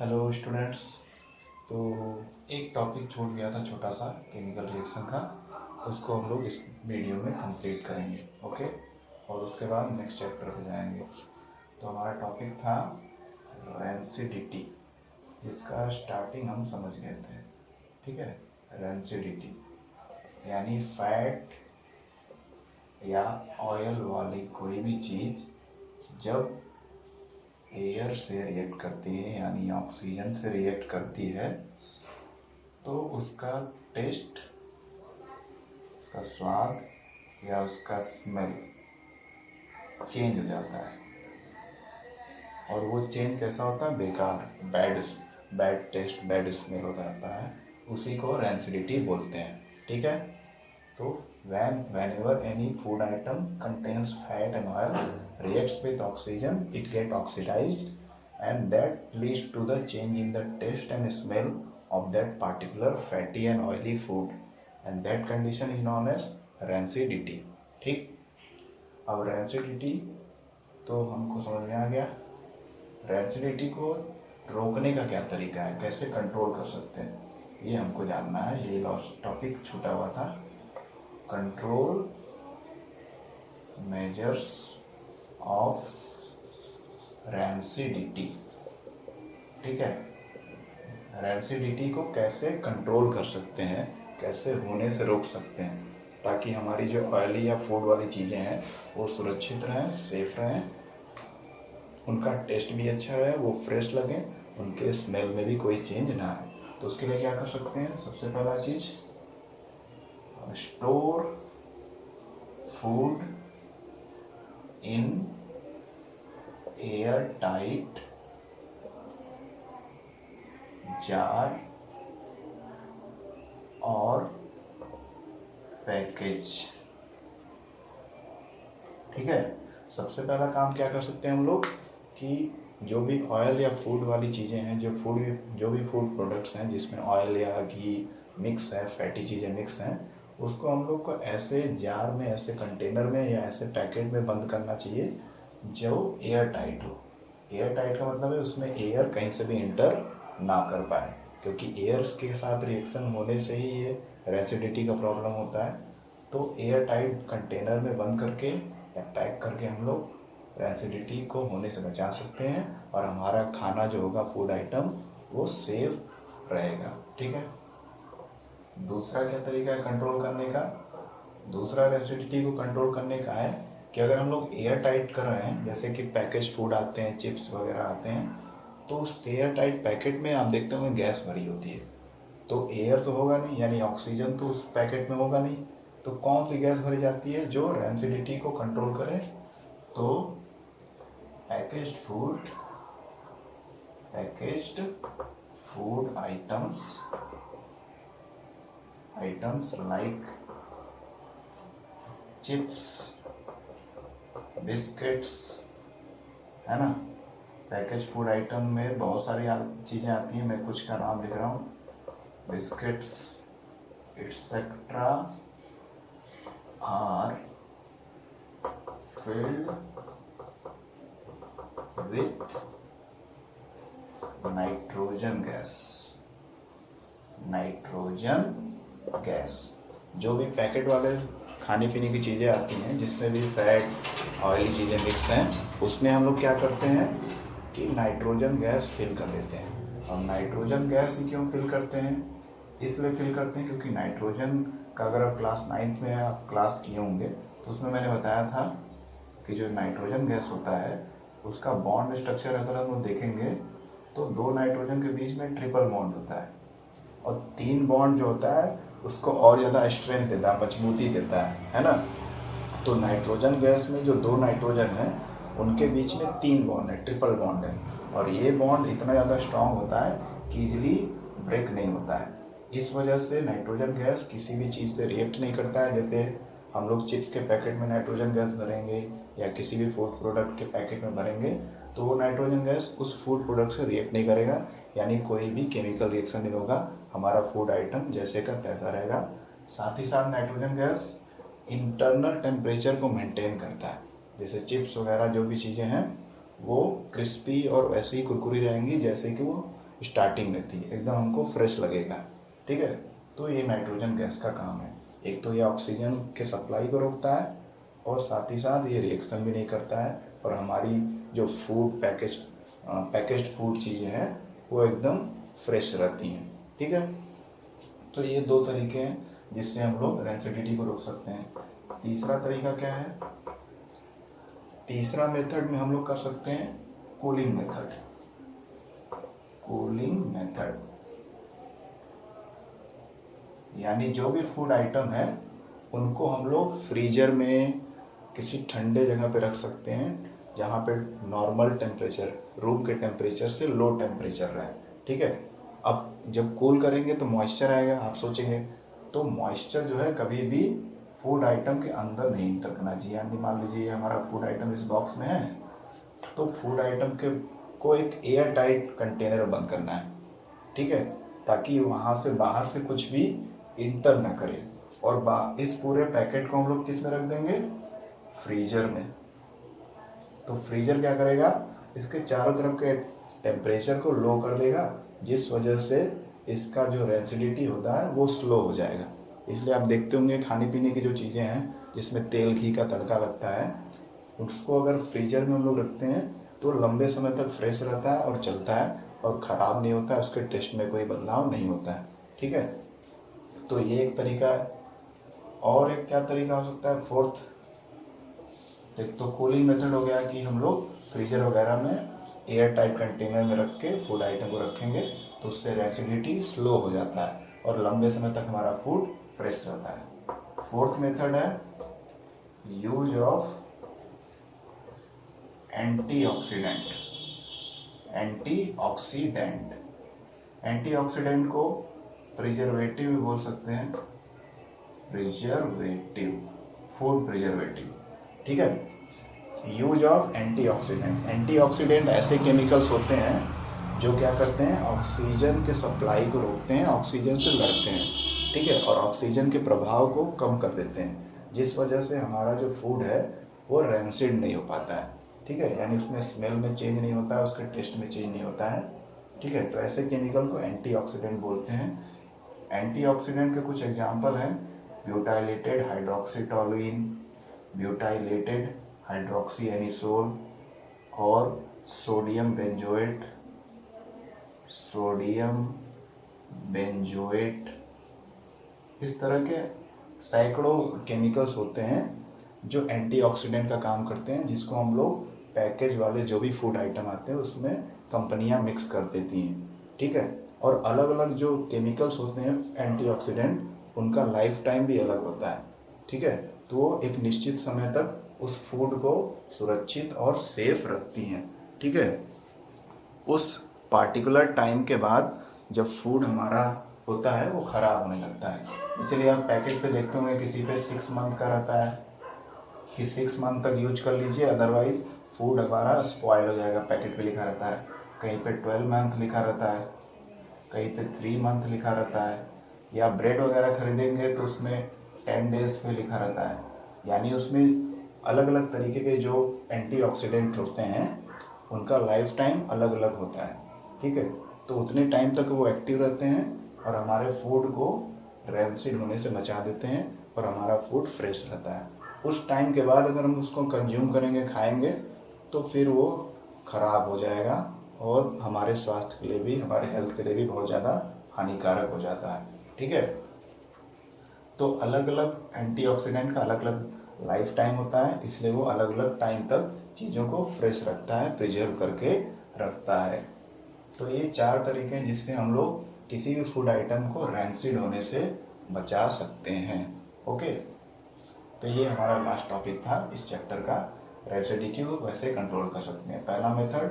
Hello students. तो एक topic छूट गया था छोटा सा केमिकल रिएक्शन का, उसको हम लोग इस वीडियो में कंप्लीट करेंगे। ओके, और उसके बाद नेक्स्ट चैप्टर पे जाएंगे। तो हमारा टॉपिक था रेंसिडिटी, जिसका स्टार्टिंग हम समझ गए थे। ठीक है, रेंसिडिटी यानी फैट या ऑयल वाली कोई भी चीज़ जब एयर से रिएक्ट करती है यानी ऑक्सीजन से रिएक्ट करती है तो उसका टेस्ट, उसका स्वाद या उसका स्मेल चेंज हो जाता है। और वो चेंज कैसा होता है? बेकार, बैड टेस्ट, बैड स्मेल हो जाता है। उसी को रेंसिडिटी बोलते हैं। ठीक है, तो whenever any food item contains fat and oil reacts with oxygen, it get oxidized, and that leads to the change in the taste and smell of that particular fatty and oily food, and that condition is known as rancidity. ठीक, अब rancidity तो हमको समझ में आ गया। Rancidity को रोकने का क्या तरीका है, कैसे कंट्रोल कर सकते हैं, ये हमको जानना है। ये लास्ट टॉपिक छूटा हुआ था, कंट्रोल मेजर्स ऑफ रेंसिडिटी। ठीक है, रेंसिडिटी को कैसे कंट्रोल कर सकते हैं, कैसे होने से रोक सकते हैं, ताकि हमारी जो ऑयली या फूड वाली चीज़ें हैं वो सुरक्षित रहें, सेफ रहें, उनका टेस्ट भी अच्छा रहे, वो फ्रेश लगे, उनके स्मेल में भी कोई चेंज ना आए। तो उसके लिए क्या कर सकते हैं? सबसे पहला चीज़, store food in air tight jar और पैकेज। ठीक है, सबसे पहला काम क्या कर सकते हैं हम लोग कि जो भी ऑयल या फूड वाली चीज़ें हैं, जो भी फूड प्रोडक्ट्स हैं जिसमें ऑयल या घी मिक्स है, फैटी चीज़ें मिक्स हैं, उसको हम लोग को ऐसे जार में, ऐसे कंटेनर में या ऐसे पैकेट में बंद करना चाहिए जो एयर टाइट हो। एयर टाइट का मतलब है उसमें एयर कहीं से भी इंटर ना कर पाए, क्योंकि एयर के साथ रिएक्शन होने से ही ये रेंसिडिटी का प्रॉब्लम होता है। तो एयर टाइट कंटेनर में बंद करके या पैक करके हम लोग रेंसिडिटी को होने से बचा सकते हैं, और हमारा खाना जो होगा, फूड आइटम, वो सेफ रहेगा। ठीक है, दूसरा क्या तरीका है कंट्रोल करने का? दूसरा रेंसिडिटी को कंट्रोल करने का है कि अगर हम लोग एयर टाइट कर रहे हैं, जैसे कि पैकेज फूड आते हैं, चिप्स वगैरह आते हैं, तो उस एयर टाइट पैकेट में आप देखते होंगे गैस भरी होती है। तो एयर तो होगा नहीं, यानी ऑक्सीजन तो उस पैकेट में होगा नहीं, तो कौन सी गैस भरी जाती है जो रेंसिडिटी को कंट्रोल करे? तो packaged food items like chips, biscuits, है ना। पैकेज फूड आइटम में बहुत सारी चीज़ें आती हैं, मैं कुछ का नाम लिख रहा हूँ। Biscuits etcetera are filled with nitrogen gas. जो भी पैकेट वाले खाने पीने की चीज़ें आती हैं जिसमें भी फैट, ऑयली चीज़ें मिक्स हैं, उसमें हम लोग क्या करते हैं कि नाइट्रोजन गैस फिल कर देते हैं। और नाइट्रोजन गैस ही क्यों फिल करते हैं? इसलिए फिल करते हैं क्योंकि नाइट्रोजन का, अगर आप क्लास 9th में आप क्लास किए होंगे तो उसमें मैंने बताया था कि जो नाइट्रोजन गैस होता है उसका बॉन्ड स्ट्रक्चर अगर हम लोग देखेंगे तो 2 नाइट्रोजन के बीच में ट्रिपल बॉन्ड होता है, और 3 बॉन्ड जो होता है उसको और ज़्यादा स्ट्रेंथ देता है, मजबूती देता है ना। तो नाइट्रोजन गैस में जो 2 नाइट्रोजन है उनके बीच में 3 बॉन्ड है, ट्रिपल बॉन्ड है, और ये बॉन्ड इतना ज़्यादा स्ट्रांग होता है कि इजीली ब्रेक नहीं होता है। इस वजह से नाइट्रोजन गैस किसी भी चीज़ से रिएक्ट नहीं करता है। जैसे हम लोग चिप्स के पैकेट में नाइट्रोजन गैस भरेंगे या किसी भी फूड प्रोडक्ट के पैकेट में भरेंगे तो वो नाइट्रोजन गैस उस फूड प्रोडक्ट से रिएक्ट नहीं करेगा, यानी कोई भी केमिकल रिएक्शन नहीं होगा, हमारा फूड आइटम जैसे का तैसा रहेगा। साथ ही साथ नाइट्रोजन गैस इंटरनल टेम्परेचर को मेंटेन करता है। जैसे चिप्स वगैरह जो भी चीज़ें हैं वो क्रिस्पी और वैसे ही कुरकुरी रहेंगी जैसे कि वो स्टार्टिंग में थी, एकदम हमको फ्रेश लगेगा। ठीक है, तो ये नाइट्रोजन गैस का काम है। एक तो ये ऑक्सीजन के सप्लाई को रोकता है और साथ ही साथ ये रिएक्शन भी नहीं करता है, और हमारी जो फूड पैकेज्ड फूड चीज़ें हैं वो एकदम फ्रेश रहती हैं। ठीक है, तो ये दो तरीके हैं जिससे हम लोग रेंसिडिटी को रोक सकते हैं। तीसरा तरीका क्या है? तीसरा मेथड में हम लोग कर सकते हैं कूलिंग मेथड। कूलिंग मेथड यानी जो भी फूड आइटम है उनको हम लोग फ्रीजर में किसी ठंडे जगह पे रख सकते हैं, जहाँ पे नॉर्मल टेम्परेचर, रूम के टेम्परेचर से लो टेम्परेचर रहे। ठीक है, अब जब कूल करेंगे तो मॉइस्चर आएगा। आप सोचेंगे तो मॉइस्चर जो है कभी भी फूड आइटम के अंदर नहीं रखना चाहिए। यानी मान लीजिए हमारा फूड आइटम इस बॉक्स में है, तो फूड आइटम को एक एयर टाइट कंटेनर बंद करना है। ठीक है, ताकि वहाँ से बाहर से कुछ भी इंटर ना करे। और इस पूरे पैकेट को हम लोग किस में रख देंगे? फ्रीजर में। तो फ्रीजर क्या करेगा? इसके चारों तरफ के टेम्परेचर को लो कर देगा, जिस वजह से इसका जो रेंसिडिटी होता है वो स्लो हो जाएगा। इसलिए आप देखते होंगे खाने पीने की जो चीज़ें हैं जिसमें तेल घी का तड़का लगता है, उसको अगर फ्रीजर में हम लोग रखते हैं तो लंबे समय तक फ्रेश रहता है और चलता है और ख़राब नहीं होता है, उसके टेस्ट में कोई बदलाव नहीं होता है। ठीक है, तो ये एक तरीका है। और एक क्या तरीका हो सकता है? फोर्थ, एक तो कूलिंग मेथड हो गया कि हम लोग फ्रीजर वगैरह में एयर टाइट कंटेनर में रख के फूड आइटम को रखेंगे तो उससे रेंसिडिटी स्लो हो जाता है और लंबे समय तक हमारा फूड फ्रेश रहता है। फोर्थ मेथड है यूज ऑफ एंटीऑक्सीडेंट। एंटीऑक्सीडेंट को प्रिजर्वेटिव भी बोल सकते हैं, फूड प्रिजर्वेटिव। ठीक है, यूज ऑफ एंटीऑक्सीडेंट ऐसे केमिकल्स होते हैं जो क्या करते हैं? ऑक्सीजन के सप्लाई को रोकते हैं, ऑक्सीजन से लड़ते हैं। ठीक है, और ऑक्सीजन के प्रभाव को कम कर देते हैं, जिस वजह से हमारा जो फूड है वो रैंसिड नहीं हो पाता है। ठीक है, यानी उसमें स्मेल में चेंज नहीं होता है, उसके टेस्ट में चेंज नहीं होता है। ठीक है, तो ऐसे केमिकल को एंटीऑक्सीडेंट बोलते हैं। एंटीऑक्सीडेंट के कुछ एग्जाम्पल हैं ब्यूटाइलेटेड हाइड्रोक्सीटोलुइन, ब्यूटाइलेटेड हाइड्रोक्सी एनिसोल और सोडियम बेंजोएट। इस तरह के सैकड़ों केमिकल्स होते हैं जो एंटीऑक्सीडेंट का काम करते हैं, जिसको हम लोग पैकेज वाले जो भी फूड आइटम आते हैं उसमें कंपनियां मिक्स कर देती हैं। ठीक है, और अलग अलग जो केमिकल्स होते हैं एंटीऑक्सीडेंट, उनका लाइफ टाइम भी अलग होता है। ठीक है, तो वो एक निश्चित समय तक उस फूड को सुरक्षित और सेफ रखती हैं। ठीक है, उस पार्टिकुलर टाइम के बाद जब फूड हमारा होता है वो ख़राब होने लगता है। इसीलिए आप पैकेट पे देखते होंगे किसी पे 6 मंथ का रहता है कि 6 मंथ तक यूज कर लीजिए, अदरवाइज फूड हमारा स्पॉइल हो जाएगा, पैकेट पे लिखा रहता है। कहीं पे 12 मंथ लिखा रहता है, कहीं पे 3 मंथ लिखा रहता है, या ब्रेड वगैरह खरीदेंगे तो उसमें 10 डेज पे लिखा रहता है। यानी उसमें अलग अलग तरीके के जो एंटीऑक्सीडेंट होते हैं उनका लाइफ टाइम अलग अलग होता है। ठीक है, तो उतने टाइम तक वो एक्टिव रहते हैं और हमारे फूड को रैंसिड होने से बचा देते हैं और हमारा फूड फ्रेश रहता है। उस टाइम के बाद अगर हम उसको कंज्यूम करेंगे, खाएंगे, तो फिर वो ख़राब हो जाएगा और हमारे स्वास्थ्य के लिए भी, हमारे हेल्थ के लिए भी बहुत ज़्यादा हानिकारक हो जाता है। ठीक है, तो अलग अलग एंटीऑक्सीडेंट का अलग अलग लाइफ टाइम होता है, इसलिए वो अलग अलग टाइम तक चीज़ों को फ्रेश रखता है, प्रिजर्व करके रखता है। तो ये 4 तरीके हैं जिससे हम लोग किसी भी फूड आइटम को रैंसिड होने से बचा सकते हैं। ओके, तो ये हमारा लास्ट टॉपिक था इस चैप्टर का। रैंसिडिटी को वैसे कंट्रोल कर सकते हैं। पहला मेथड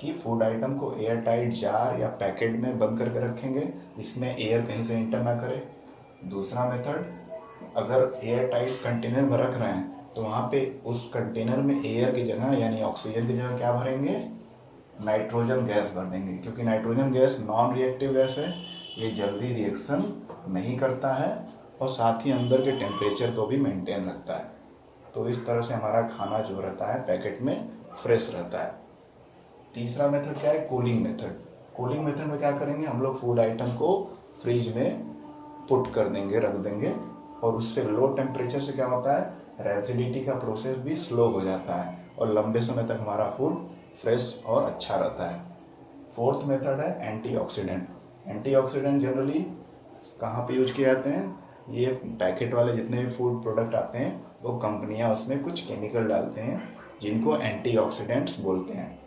कि फूड आइटम को एयर टाइट जार या पैकेट में बंद करके रखेंगे जिसमें एयर कहीं से इंटर ना करे। दूसरा मेथड, अगर एयर टाइट कंटेनर में रख रहे हैं तो वहाँ पे उस कंटेनर में एयर की जगह यानी ऑक्सीजन की जगह क्या भरेंगे? नाइट्रोजन गैस भर देंगे, क्योंकि nitrogen gas non reactive gas है, ये जल्दी रिएक्शन नहीं करता है और साथ ही अंदर के टेम्परेचर को भी मेंटेन रखता है। तो इस तरह से हमारा खाना जो रहता है पैकेट में फ्रेश रहता है। तीसरा मेथड क्या है? Cooling method. कूलिंग मेथड में क्या करेंगे, हम लोग फूड आइटम को फ्रिज में पुट कर देंगे, रख देंगे, और उससे लो टेम्परेचर से क्या होता है, रेसिडिटी का प्रोसेस भी स्लो हो जाता है और लंबे समय तक हमारा फूड फ्रेश और अच्छा रहता है। फोर्थ मेथड है एंटीऑक्सीडेंट। एंटीऑक्सीडेंट जनरली कहाँ पे यूज किए जाते हैं, ये पैकेट वाले जितने भी फूड प्रोडक्ट आते हैं वो कंपनियां उसमें कुछ केमिकल डालते हैं जिनको एंटीऑक्सीडेंट्स बोलते हैं।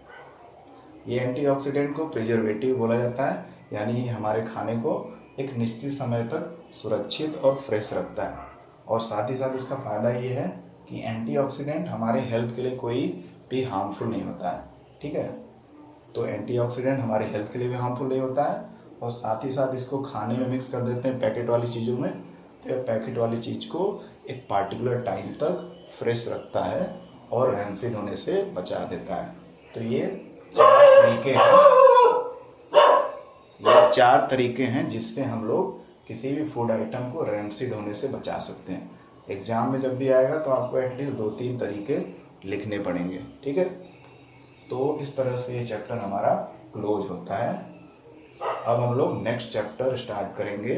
ये एंटीऑक्सीडेंट को प्रिजर्वेटिव बोला जाता है, यानी हमारे खाने को एक निश्चित समय तक सुरक्षित और फ्रेश रखता है। और साथ ही साथ इसका फ़ायदा ये है कि एंटीऑक्सीडेंट हमारे हेल्थ के लिए कोई भी हार्मफुल नहीं होता है, ठीक है। तो एंटीऑक्सीडेंट हमारे हेल्थ के लिए भी हार्मफुल नहीं होता है, और साथ ही साथ इसको खाने में मिक्स कर देते हैं पैकेट वाली चीज़ों में, तो ये पैकेट वाली चीज़ को एक पार्टिकुलर टाइम तक फ्रेश रखता है और रैंसिड होने से बचा देता है। तो ये चार तरीके हैं जिससे हम लोग किसी भी फूड आइटम को रैंसिड होने से बचा सकते हैं। एग्जाम में जब भी आएगा तो आपको एटलीस्ट 2-3 तरीके लिखने पड़ेंगे, ठीक है। तो इस तरह से ये चैप्टर हमारा क्लोज होता है। अब हम लोग नेक्स्ट चैप्टर स्टार्ट करेंगे